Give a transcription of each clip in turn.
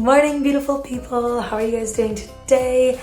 morning, beautiful people. How are you guys doing today?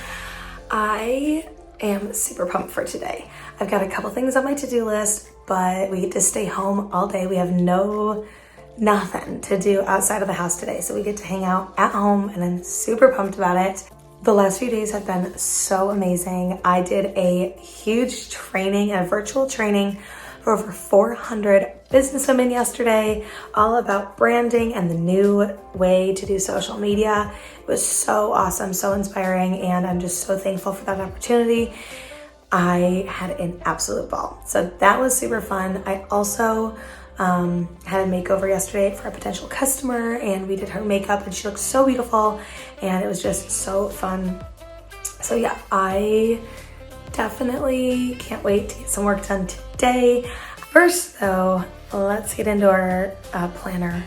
I am super pumped for today. I've got a couple things on my to-do list, but we get to stay home all day. We have nothing to do outside of the house today, so we get to hang out at home, and I'm super pumped about it. The last few days have been so amazing. I did a huge training, a virtual training for over 400 businesswomen yesterday, all about branding and the new way to do social media. It was so awesome, so inspiring, and I'm just so thankful for that opportunity. I had an absolute ball. So that was super fun. I also had a makeover yesterday for a potential customer, and we did her makeup and she looked so beautiful, and it was just so fun. So yeah, I definitely can't wait to get some work done today. First though, let's get into our planner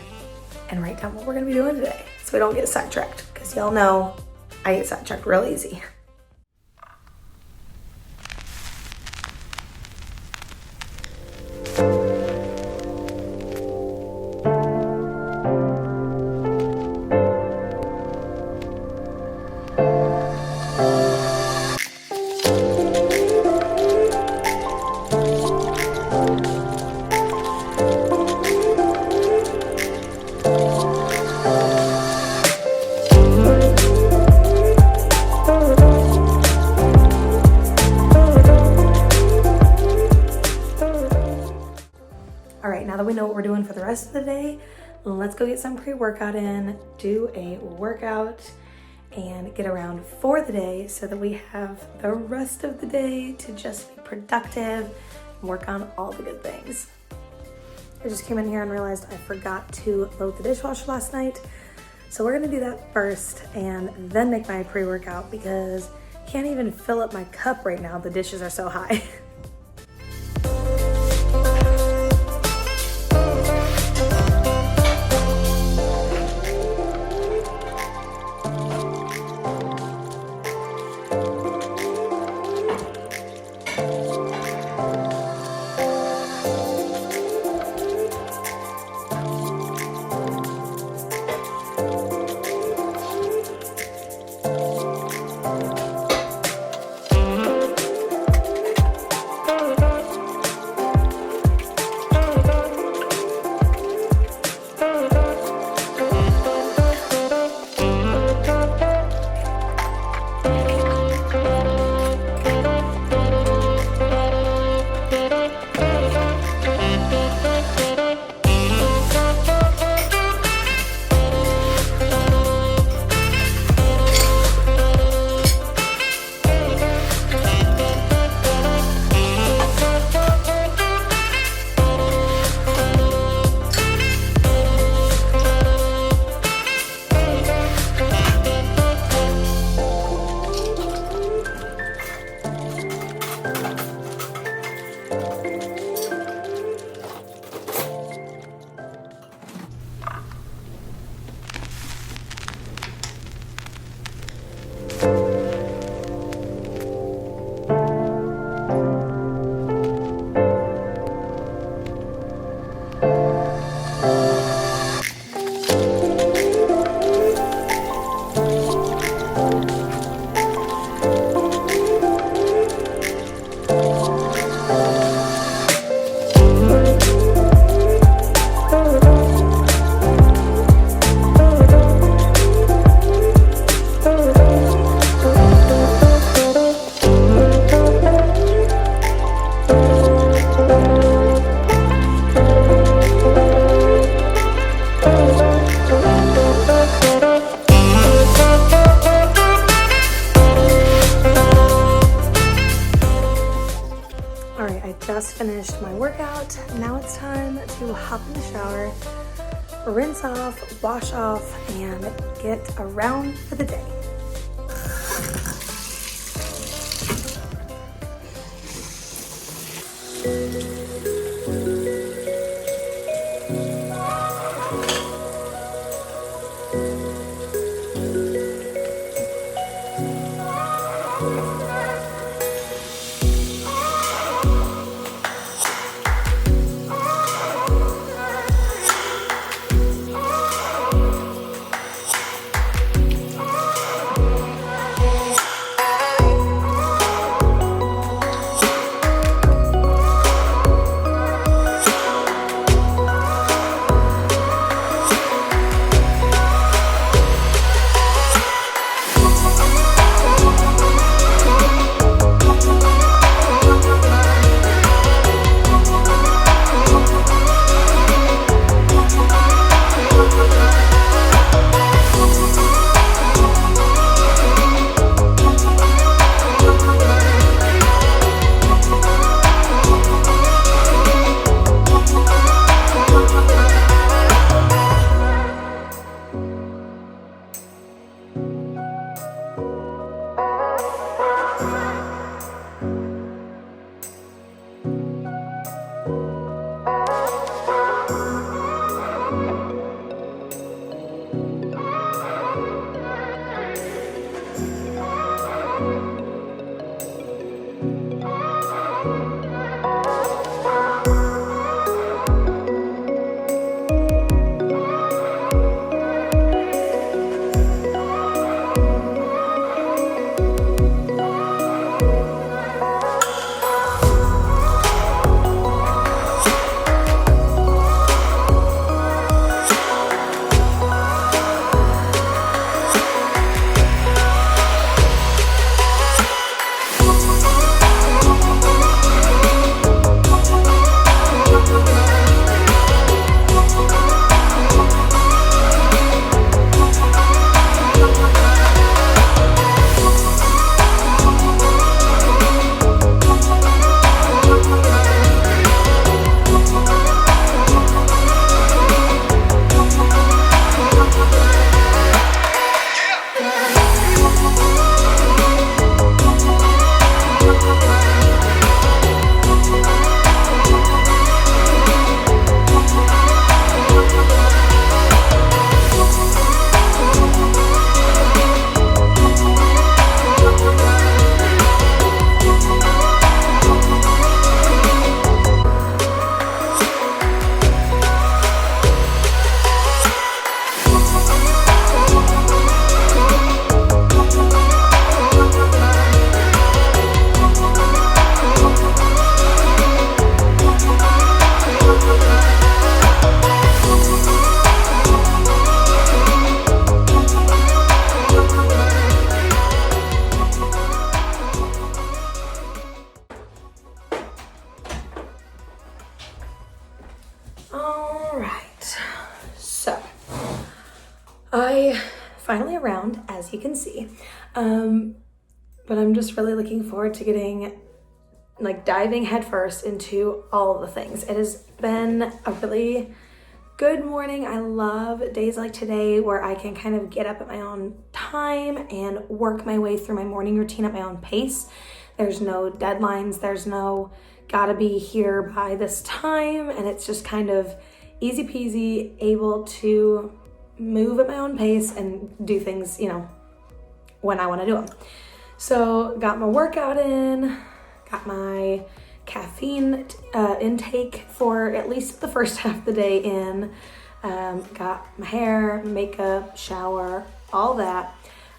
and write down what we're gonna be doing today so we don't get sidetracked, because y'all know I get sidetracked real easy. All right, now that we know what we're doing for the rest of the day, let's go get some pre-workout in, do a workout, and get around for the day so that we have the rest of the day to just be productive and work on all the good things. I just came in here and realized I forgot to load the dishwasher last night. So we're gonna do that first and then make my pre-workout, because I can't even fill up my cup right now. The dishes are so high. Just finished my workout. Now it's time to hop in the shower, rinse off, wash off, and get around for the day. right, so I finally around, as you can see, but I'm just really looking forward to getting, like, diving headfirst into all of the things. It has been a really good morning. I love days like today where I can kind of get up at my own time and work my way through my morning routine at my own pace. There's no deadlines, there's no gotta be here by this time, and it's just kind of easy peasy, able to move at my own pace and do things, you know, when I wanna do them. So got my workout in, got my caffeine intake for at least the first half of the day in, got my hair, makeup, shower, all that.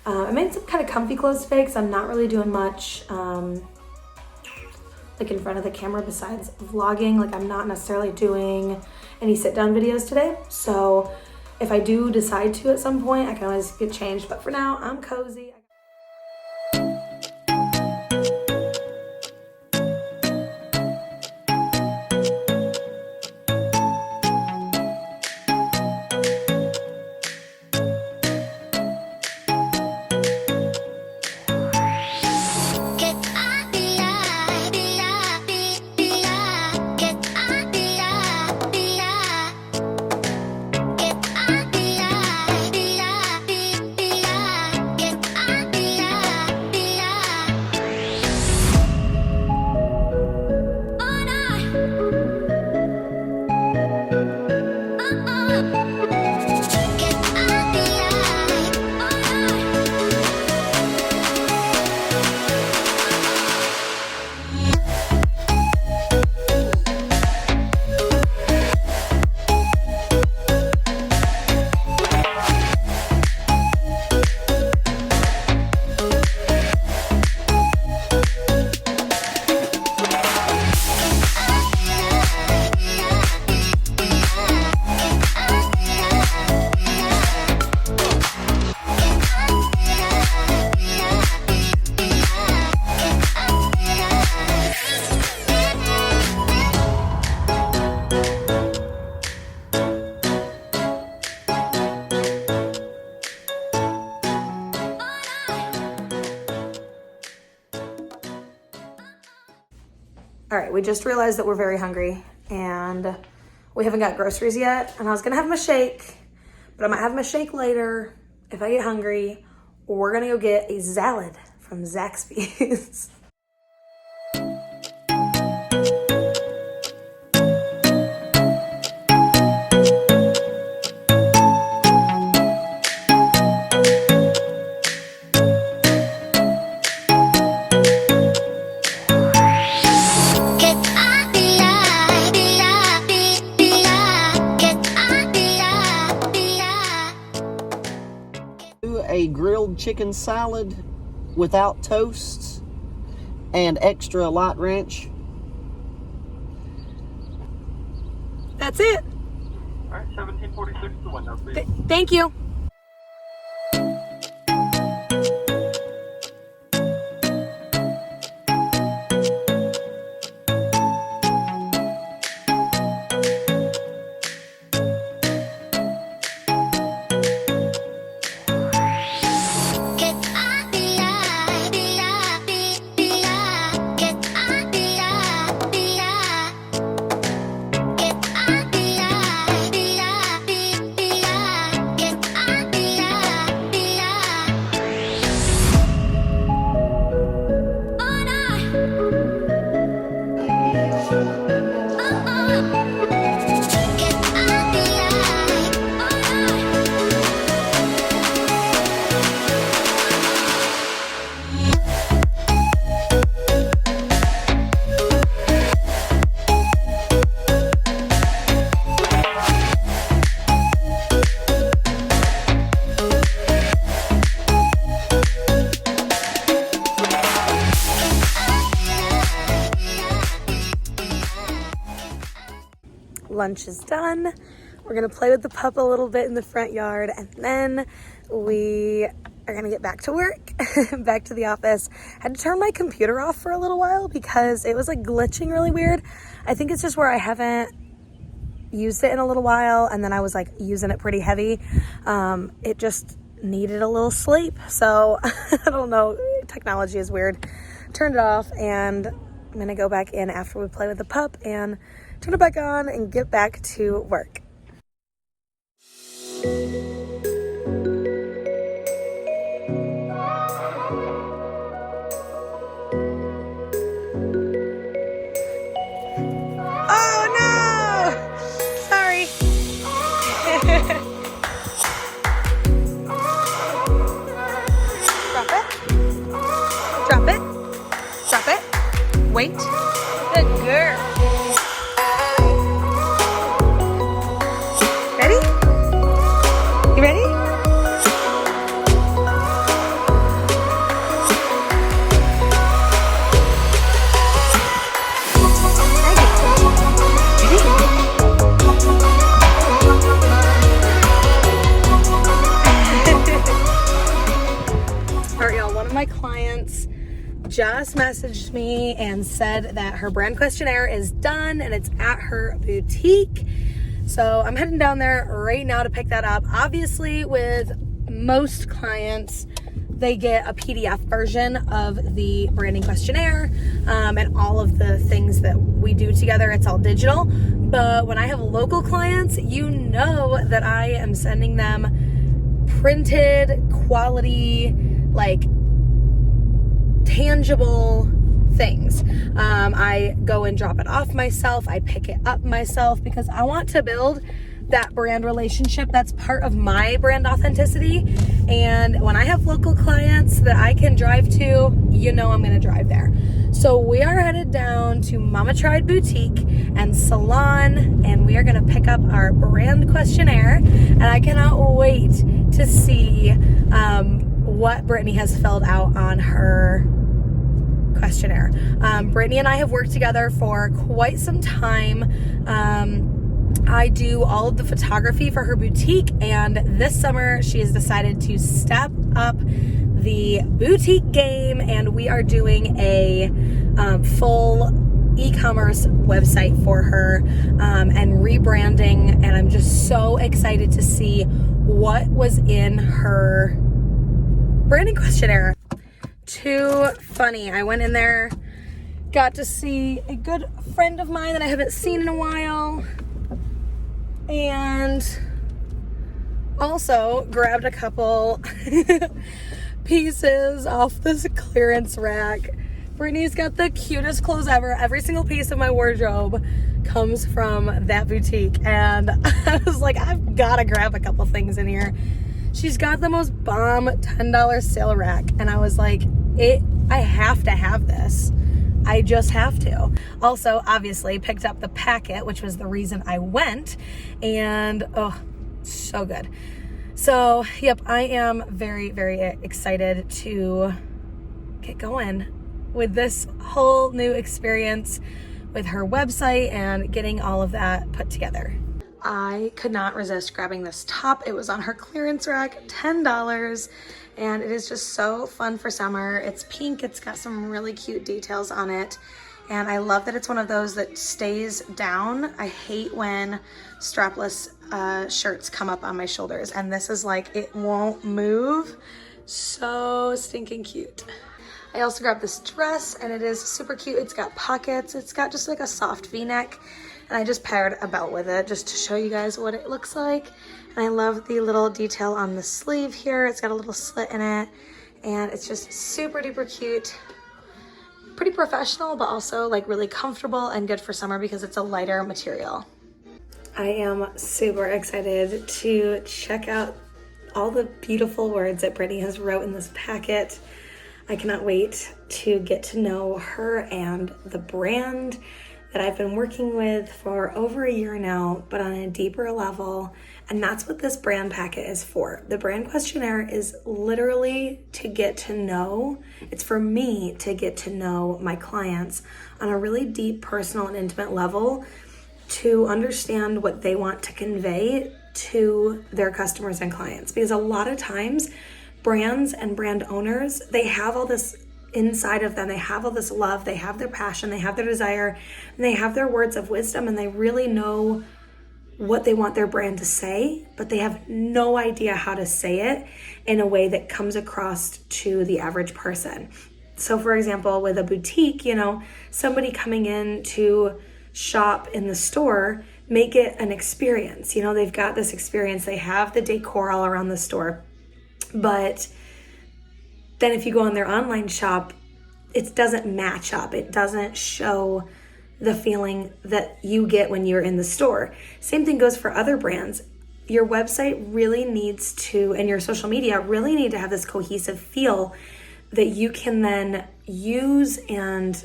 I made some kind of comfy clothes today because I'm not really doing much like in front of the camera besides vlogging. Like, I'm not necessarily doing any sit down videos today. So if I do decide to at some point, I can always get changed. But for now, I'm cozy. All right, we just realized that we're very hungry and we haven't got groceries yet. And I was gonna have my shake, but I might have my shake later if I get hungry. We're gonna go get a salad from Zaxby's. A grilled chicken salad without toast and extra light ranch. That's it. All right, 1746 the window, please. Thank you. Lunch is done. We're gonna play with the pup a little bit in the front yard, and then we are gonna get back to work, back to the office. Had to turn my computer off for a little while because it was like glitching really weird. I think it's just where I haven't used it in a little while, and then I was like using it pretty heavy. It just needed a little sleep. So I don't know, technology is weird. Turned it off, and I'm gonna go back in after we play with the pup and turn it back on and get back to work. Oh no! Sorry. Drop it. Drop it. Drop it. Wait. Good girl. Ready? You ready? Alright, y'all, one of my clients just messaged me and said that her brand questionnaire is done and it's at her boutique. So I'm heading down there right now to pick that up. Obviously, with most clients, they get a PDF version of the branding questionnaire and all of the things that we do together. It's all digital. But when I have local clients, you know that I am sending them printed, quality, like tangible things. I go and drop it off myself. I pick it up myself because I want to build that brand relationship. That's part of my brand authenticity. And when I have local clients that I can drive to, you know I'm going to drive there. So we are headed down to Mama Tried Boutique and Salon, and we are going to pick up our brand questionnaire. And I cannot wait to see what Brittany has filled out on her questionnaire. Brittany and I have worked together for quite some time. I do all of the photography for her boutique, and this summer she has decided to step up the boutique game, and we are doing a full e-commerce website for her and rebranding, and I'm just so excited to see what was in her branding questionnaire. Too funny. I went in there, got to see a good friend of mine that I haven't seen in a while, and also grabbed a couple pieces off this clearance rack. Brittany's got the cutest clothes ever. Every single piece of my wardrobe comes from that boutique, and I was like, I've got to grab a couple things in here. She's got the most bomb $10 sale rack, and I was like, I have to have this. I just have to. Also, obviously, picked up the packet, which was the reason I went, and oh, so good. So, yep, I am very, very excited to get going with this whole new experience with her website and getting all of that put together. I could not resist grabbing this top. It was on her clearance rack, $10, and it is just so fun for summer. It's pink, it's got some really cute details on it, and I love that it's one of those that stays down. I hate when strapless shirts come up on my shoulders, and this is like, it won't move. So stinking cute. I also grabbed this dress, and it is super cute. It's got pockets, it's got just like a soft v-neck, and I just paired a belt with it just to show you guys what it looks like. And I love the little detail on the sleeve here. It's got a little slit in it, and it's just super duper cute. Pretty professional, but also like really comfortable and good for summer because it's a lighter material. I am super excited to check out all the beautiful words that Brittany has wrote in this packet. I cannot wait to get to know her and the brand that I've been working with for over a year now, but on a deeper level. And that's what this brand packet is for. The brand questionnaire is literally to get to know, it's for me to get to know my clients on a really deep, personal, and intimate level, to understand what they want to convey to their customers and clients. Because a lot of times, brands and brand owners, they have all this inside of them. They have all this love, they have their passion, they have their desire, and they have their words of wisdom, and they really know what they want their brand to say, but they have no idea how to say it in a way that comes across to the average person. So for example, with a boutique, you know, somebody coming in to shop in the store, make it an experience. You know, they've got this experience, they have the decor all around the store, but then if you go on their online shop, it doesn't match up. It doesn't show the feeling that you get when you're in the store. Same thing goes for other brands. Your website really needs to, and your social media really need to have this cohesive feel that you can then use and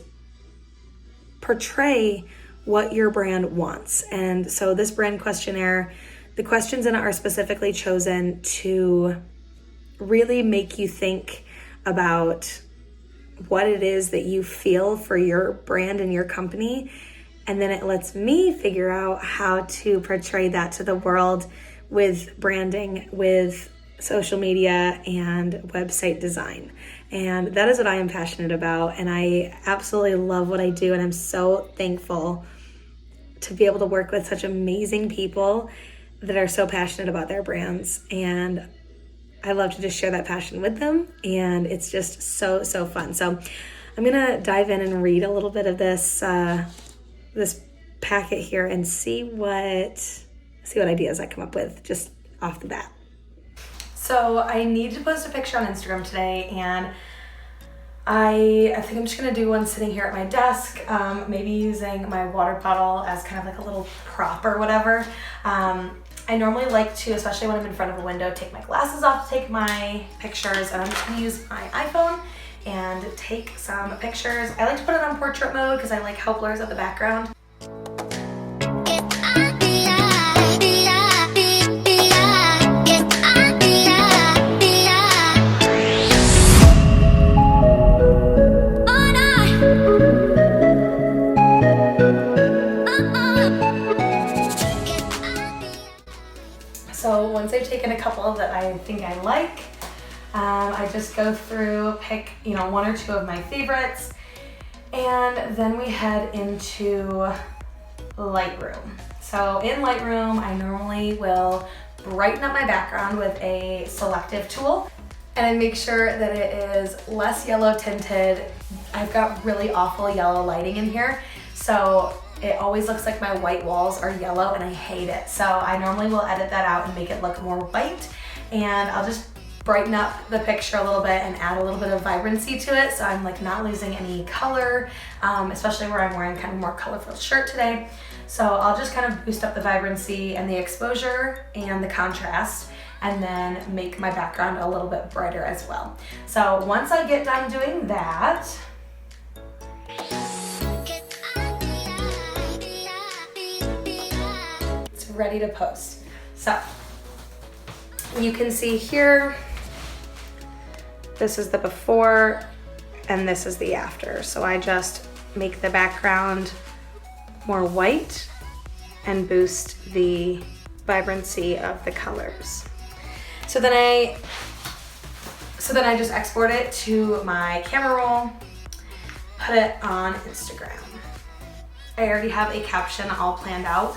portray what your brand wants. And so this brand questionnaire, the questions in it are specifically chosen to really make you think about what it is that you feel for your brand and your company. And then it lets me figure out how to portray that to the world with branding, with social media, and website design. And that is what I am passionate about. And I absolutely love what I do. And I'm so thankful to be able to work with such amazing people that are so passionate about their brands. And I love to just share that passion with them, and it's just so fun. So I'm gonna dive in and read a little bit of this this packet here and see what ideas I come up with just off the bat. So I need to post a picture on Instagram today, and I think I'm just gonna do one sitting here at my desk, maybe using my water bottle as kind of like a little prop or whatever. I normally like to, especially when I'm in front of a window, take my glasses off to take my pictures, and I'm just gonna use my iPhone and take some pictures. I like to put it on portrait mode because I like how it blurs out the background. So once I've taken a couple that I think I like, I just go through, pick, one or two of my favorites, and then we head into Lightroom. So in Lightroom, I normally will brighten up my background with a selective tool, and I make sure that it is less yellow tinted. I've got really awful yellow lighting in here, so it always looks like my white walls are yellow, and I hate it. So I normally will edit that out and make it look more white, and I'll just brighten up the picture a little bit and add a little bit of vibrancy to it, so I'm like not losing any color, especially where I'm wearing kind of more colorful shirt today. So I'll just kind of boost up the vibrancy and the exposure and the contrast, and then make my background a little bit brighter as well. So once I get done doing that, it's ready to post. So you can see here, this is the before and this is the after. So I just make the background more white and boost the vibrancy of the colors. So then I just export it to my camera roll, put it on Instagram. I already have a caption all planned out.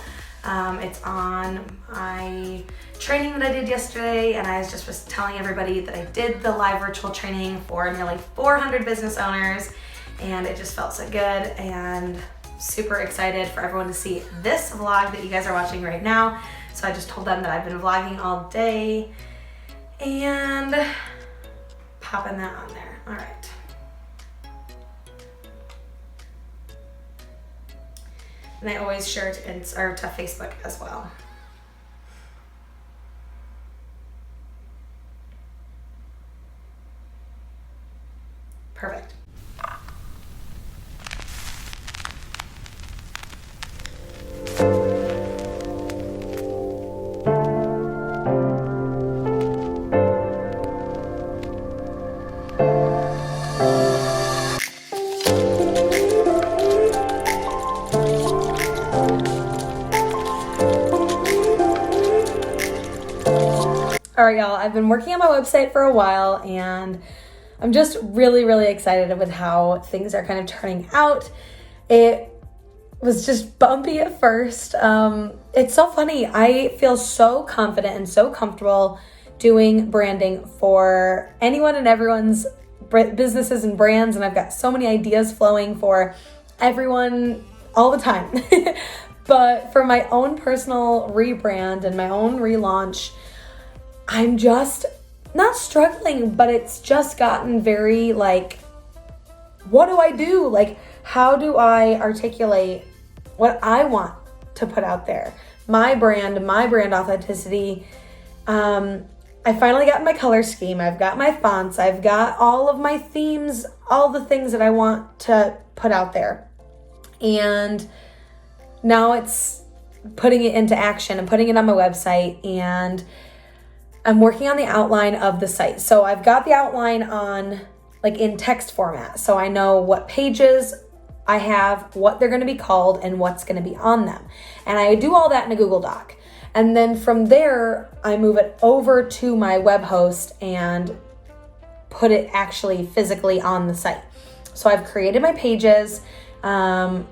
It's on my training that I did yesterday, and I was telling everybody that I did the live virtual training for nearly 400 business owners, and it just felt so good, and super excited for everyone to see this vlog that you guys are watching right now. So I just told them that I've been vlogging all day and popping that on there. All right. And I always share it to Facebook as well. Perfect. All right, y'all, I've been working on my website for a while, and I'm just really excited with how things are kind of turning out. It was just bumpy at first. It's so funny. I feel so confident and so comfortable doing branding for anyone and everyone's businesses and brands, and I've got so many ideas flowing for everyone all the time. But for my own personal rebrand and my own relaunch, I'm just not struggling, but it's just gotten very like, what do I do? Like, how do I articulate what I want to put out there? My brand authenticity. I finally got my color scheme. I've got my fonts. I've got all of my themes, all the things that I want to put out there. And now it's putting it into action and putting it on my website, and I'm working on the outline of the site. So I've got the outline on like in text format. So I know what pages I have, what they're going to be called, and what's going to be on them. And I do all that in a Google Doc. And then from there, I move it over to my web host and put it actually physically on the site. So I've created my pages on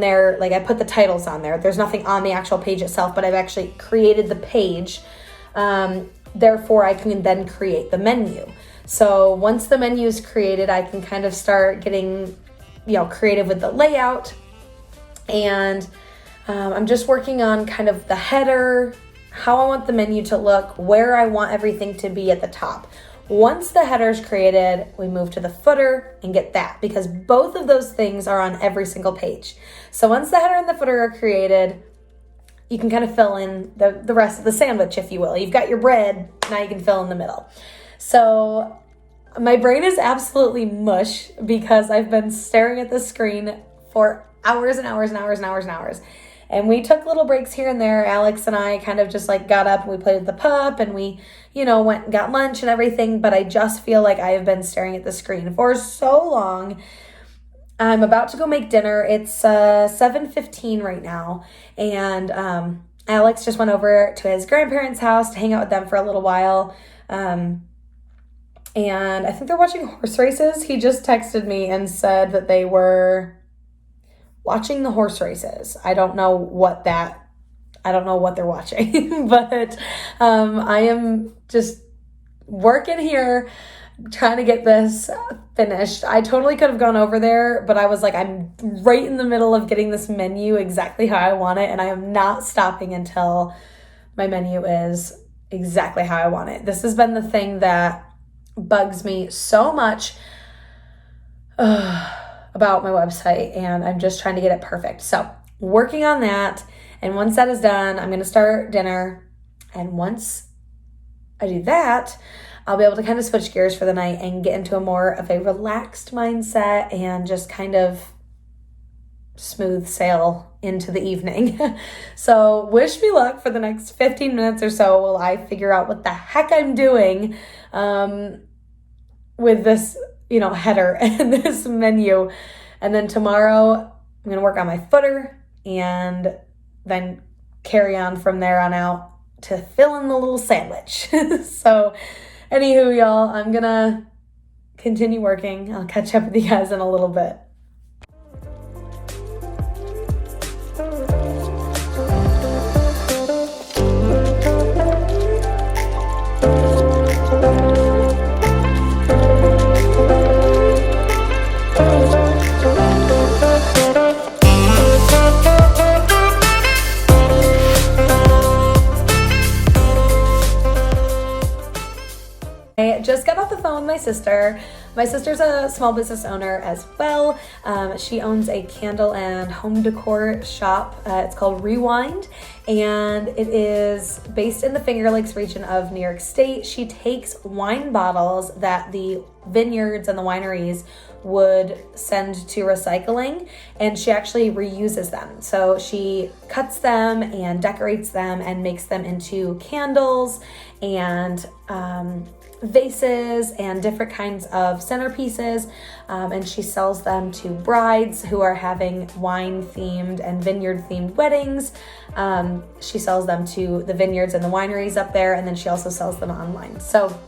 there. Like I put the titles on there. There's nothing on the actual page itself, but I've actually created the page. Therefore, I can then create the menu. So once the menu is created, I can kind of start getting, creative with the layout. And I'm just working on kind of the header, how I want the menu to look, where I want everything to be at the top. Once the header is created, we move to the footer and get that, because both of those things are on every single page. So once the header and the footer are created, you can kind of fill in the rest of the sandwich, if you will. You've got your bread, now you can fill in the middle. So my brain is absolutely mush because I've been staring at the screen for hours and hours and hours and hours and hours. And we took little breaks here and there. Alex and I kind of just like got up and we played with the pup and we, went and got lunch and everything. But I just feel like I have been staring at the screen for so long. I'm about to go make dinner. It's 7:15 right now. And Alex just went over to his grandparents' house to hang out with them for a little while. And I think they're watching horse races. He just texted me and said that they were watching the horse races. I don't know what they're watching, but I am just working here, trying to get this finished. I totally could have gone over there, but I was like, I'm right in the middle of getting this menu exactly how I want it, and I am not stopping until my menu is exactly how I want it. This has been the thing that bugs me so much about my website, and I'm just trying to get it perfect. So working on that, and once that is done, I'm going to start dinner, and once I do that, I'll be able to kind of switch gears for the night and get into a more of a relaxed mindset and just kind of smooth sail into the evening. So wish me luck for the next 15 minutes or so while I figure out what the heck I'm doing with this header and this menu. And then tomorrow I'm going to work on my footer and then carry on from there on out to fill in the little sandwich. So anywho, y'all, I'm going to continue working. I'll catch up with you guys in a little bit. I just got off the phone with my sister. My sister's a small business owner as well. She owns a candle and home decor shop. It's called Rewind, and it is based in the Finger Lakes region of New York State. She takes wine bottles that the vineyards and the wineries would send to recycling, and she actually reuses them. So she cuts them and decorates them and makes them into candles and vases and different kinds of centerpieces, and she sells them to brides who are having wine themed and vineyard themed weddings. She sells them to the vineyards and the wineries up there, and then she also sells them online. So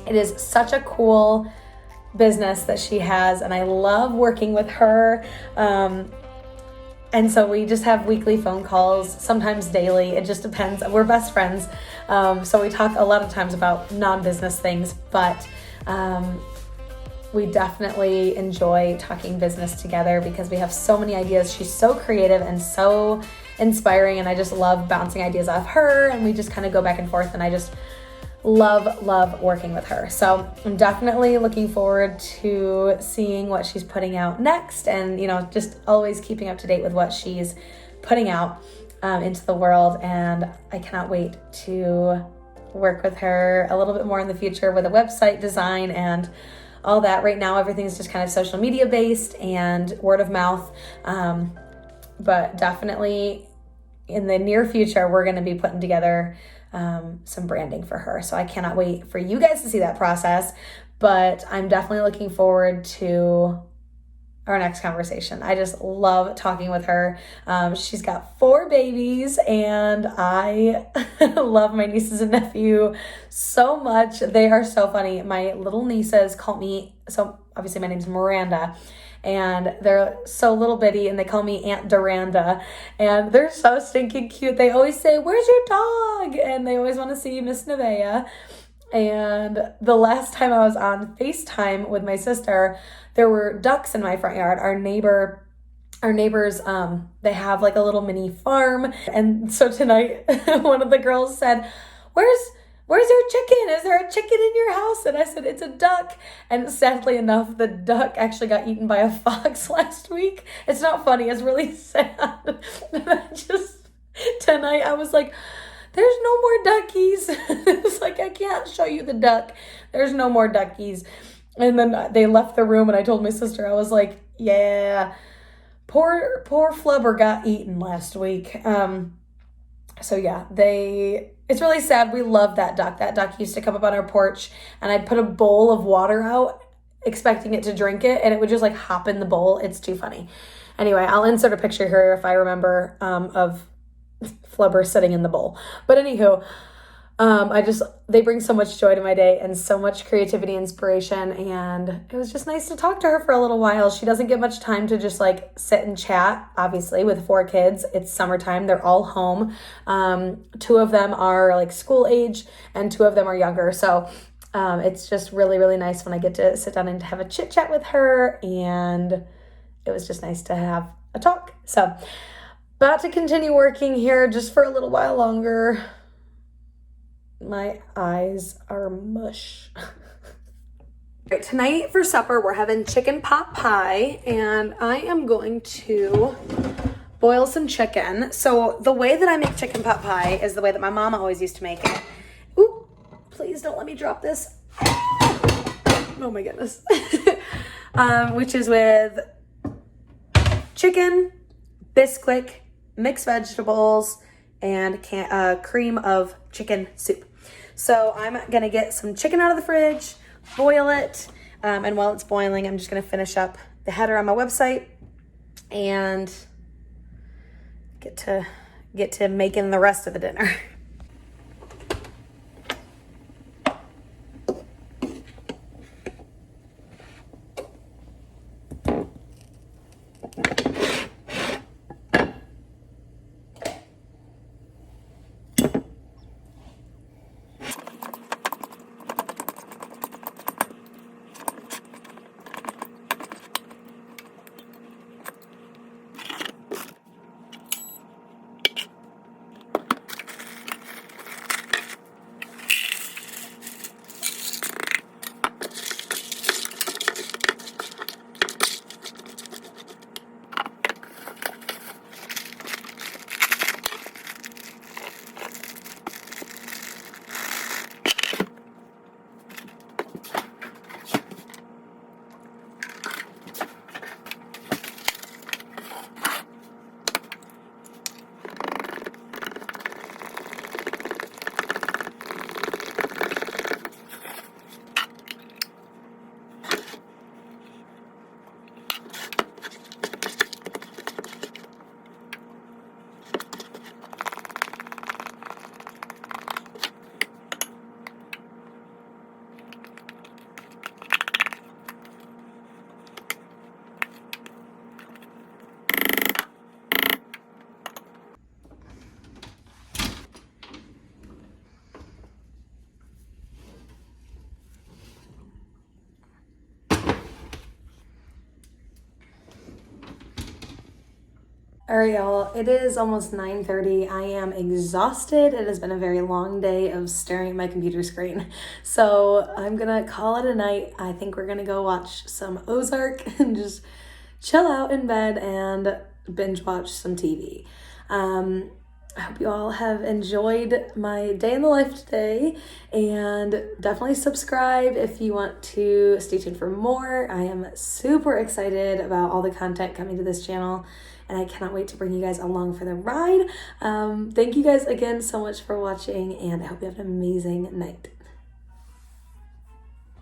it is such a cool business that she has, and I love working with her. And And so we just have weekly phone calls, sometimes daily. It just depends. We're best friends. So we talk a lot of times about non-business things, but we definitely enjoy talking business together because we have so many ideas. She's so creative and so inspiring, and I just love bouncing ideas off her, and we just kind of go back and forth, and I just love working with her. So I'm definitely looking forward to seeing what she's putting out next, and just always keeping up to date with what she's putting out into the world. And I cannot wait to work with her a little bit more in the future with a website design and all that. Right now everything's just kind of social media based and word of mouth, but definitely in the near future we're going to be putting together some branding for her. So I cannot wait for you guys to see that process, but I'm definitely looking forward to our next conversation. I just love talking with her. She's got 4 babies, and I love my nieces and nephew so much. They are so funny. My little nieces call me, so obviously my name's Miranda, and they're so little bitty, and they call me Aunt Duranda, and they're so stinking cute. They always say, "Where's your dog?" And they always want to see Miss Nevaeh. And the last time I was on FaceTime with my sister, there were ducks in my front yard. Our neighbors, they have like a little mini farm. And so tonight, one of the girls said, Where's your chicken? Is there a chicken in your house? And I said, it's a duck. And sadly enough, the duck actually got eaten by a fox last week. It's not funny. It's really sad. Tonight I was like, there's no more duckies. It's like, I can't show you the duck. There's no more duckies. And then they left the room, and I told my sister, I was like, yeah, poor Flubber got eaten last week. So yeah, it's really sad. We love that duck. That duck used to come up on our porch, and I'd put a bowl of water out expecting it to drink it, and it would just like hop in the bowl. It's too funny. Anyway, I'll insert a picture here if I remember of Flubber sitting in the bowl. But anywho, they bring so much joy to my day and so much creativity, inspiration, and it was just nice to talk to her for a little while. She doesn't get much time to just like sit and chat, obviously, with 4 kids. It's summertime. They're all home. 2 of them are like school age, and 2 of them are younger. So it's just really, really nice when I get to sit down and have a chit chat with her, and it was just nice to have a talk. So about to continue working here just for a little while longer. My eyes are mush. Right, tonight for supper, we're having chicken pot pie, and I am going to boil some chicken. So the way that I make chicken pot pie is the way that my mama always used to make it. Ooh, please don't let me drop this. Oh my goodness. Which is with chicken, Bisquick, mixed vegetables, and cream of chicken soup. So I'm gonna get some chicken out of the fridge, boil it, and while it's boiling, I'm just gonna finish up the header on my website and get to making the rest of the dinner. All right, y'all, it is almost 9:30. I am exhausted. It has been a very long day of staring at my computer screen. So I'm gonna call it a night. I think we're gonna go watch some Ozark and just chill out in bed and binge watch some TV. I hope you all have enjoyed my day in the life today, and definitely subscribe if you want to stay tuned for more. I am super excited about all the content coming to this channel, and I cannot wait to bring you guys along for the ride. Thank you guys again so much for watching, and I hope you have an amazing night.